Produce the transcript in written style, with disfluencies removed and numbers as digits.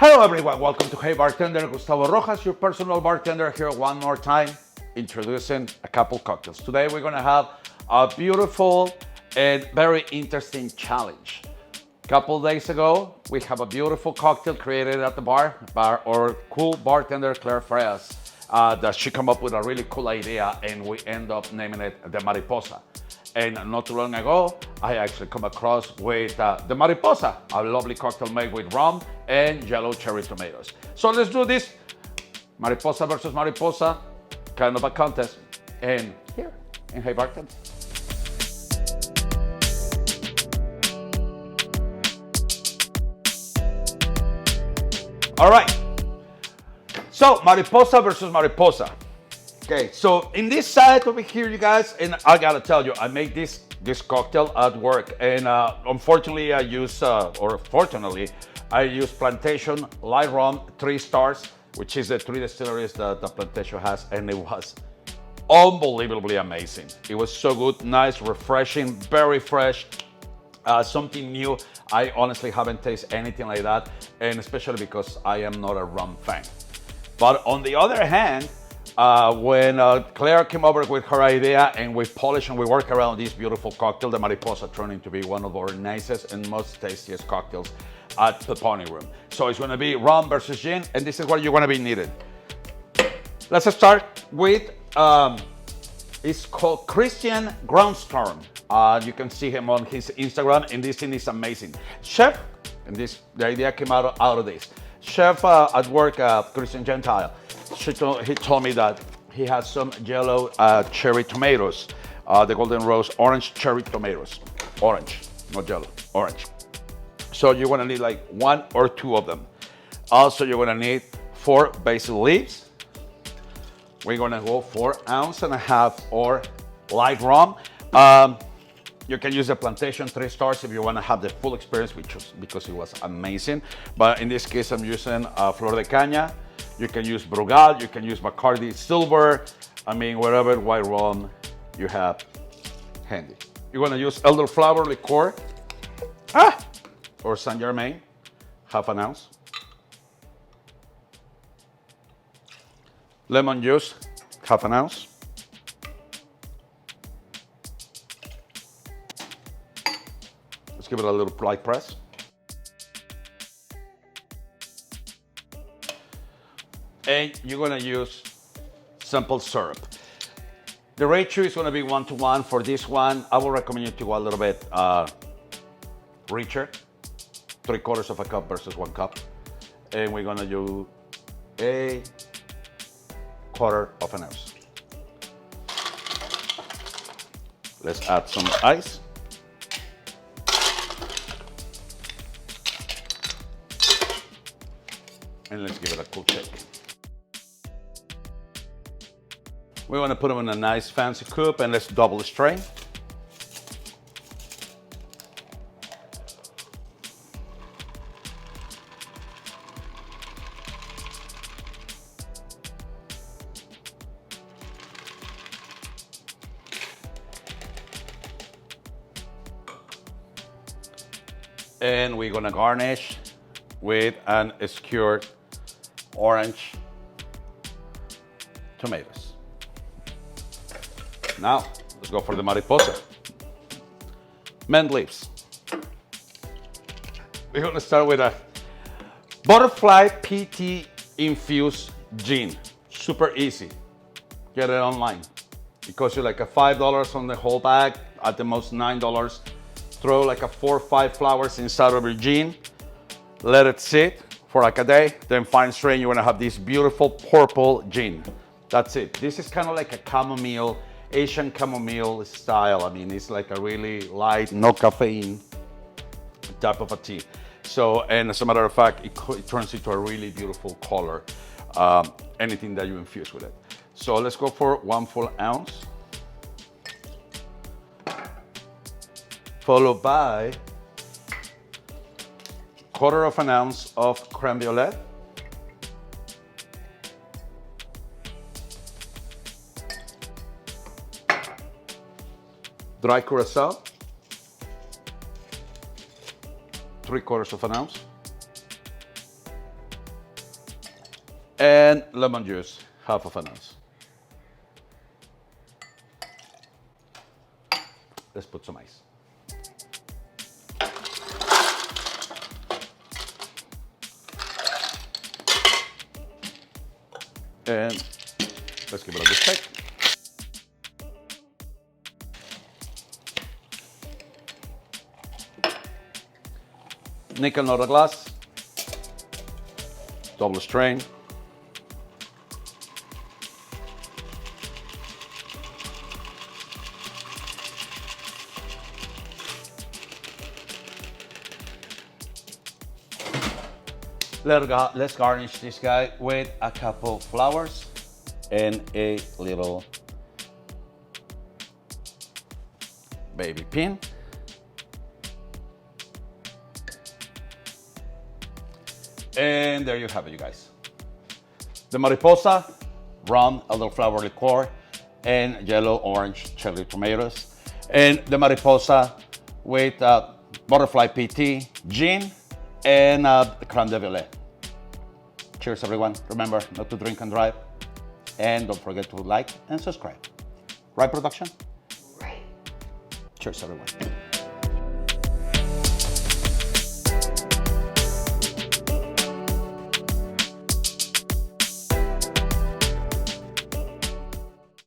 Hello everyone, welcome to Hey Bartender. Gustavo Rojas, your personal bartender, here one more time, introducing a couple cocktails. Today we're gonna have a beautiful and very interesting challenge. A couple days ago, we have a beautiful cocktail created at the bar or cool bartender Claire Freas, that she came up with a really cool idea and we end up naming it the Mariposa. And not too long ago, I actually come across with the Mariposa, a lovely cocktail made with rum and yellow cherry tomatoes. So let's do this, Mariposa versus Mariposa, kind of a contest. And here in Hey Bartender. All right, so Mariposa versus Mariposa. Okay, so in this side over here, you guys, and I gotta tell you, I made this cocktail at work, and unfortunately, I use Plantation Light Rum 3 stars, which is the 3 distilleries that the Plantation has, and it was unbelievably amazing. It was so good, nice, refreshing, very fresh, something new. I honestly haven't tasted anything like that, and especially because I am not a rum fan. But on the other hand, when Claire came over with her idea and we polish and we work around this beautiful cocktail, the Mariposa turned into be one of our nicest and most tastiest cocktails at the Pony Room. So it's gonna be rum versus gin, and this is what you're gonna be needed. Let's start with, it's called Christian Groundstorm. You can see him on his Instagram, and this thing is amazing. Chef, and the idea came out of this. Chef at work, Christian Gentile, he told me that he has some yellow cherry tomatoes, the Golden Rose orange cherry tomatoes. Orange, not yellow, orange. So you're gonna need like 1 or 2 of them. Also, you're gonna need 4 basil leaves. We're gonna go 4.5 ounces or light rum. You can use the Plantation 3 stars if you want to have the full experience, because it was amazing. But in this case, I'm using Flor de Caña. You can use Brugal, you can use Bacardi Silver. I mean, whatever white rum you have handy. You're gonna use elderflower liqueur, or Saint Germain, 1/2 ounce. Lemon juice, 1/2 ounce. Let's give it a little light press. And you're gonna use simple syrup. The ratio is gonna be 1-to-1 for this one. I will recommend you to go a little bit richer, 3/4 of a cup versus 1 cup. And we're gonna do 1/4 ounce. Let's add some ice. And let's give it a cool shake. We want to put them in a nice fancy coupe, and let's double strain. And we're gonna garnish with an skewered orange tomatoes. Now, let's go for the Mariposa. Mint leaves. We're gonna start with a butterfly PT infused gin. Super easy. Get it online. It costs you like a $5 on the whole bag, at the most $9. Throw like a 4 or 5 flowers inside of your gin. Let it sit for like a day, then fine strain. You wanna have this beautiful purple gin. That's it. This is kind of like a chamomile, Asian chamomile style. I mean, it's like a really light, no caffeine type of a tea. So, and as a matter of fact, it turns into a really beautiful color, anything that you infuse with it. So let's go for 1 full ounce, followed by 1/4 ounce of creme violette, dry curacao, 3/4 ounce, And lemon juice, half of an ounce. Let's put some ice. And let's give it a good shake. Nickel nut glass, double strain. Let's garnish this guy with a couple flowers and a little baby pin. And there you have it, you guys. The Mariposa, rum, elderflower liqueur, and yellow orange cherry tomatoes. And the Mariposa with butterfly PT, gin, and creme de violette. Cheers, everyone. Remember not to drink and drive. And don't forget to like and subscribe. Right, production? Right. Cheers, everyone.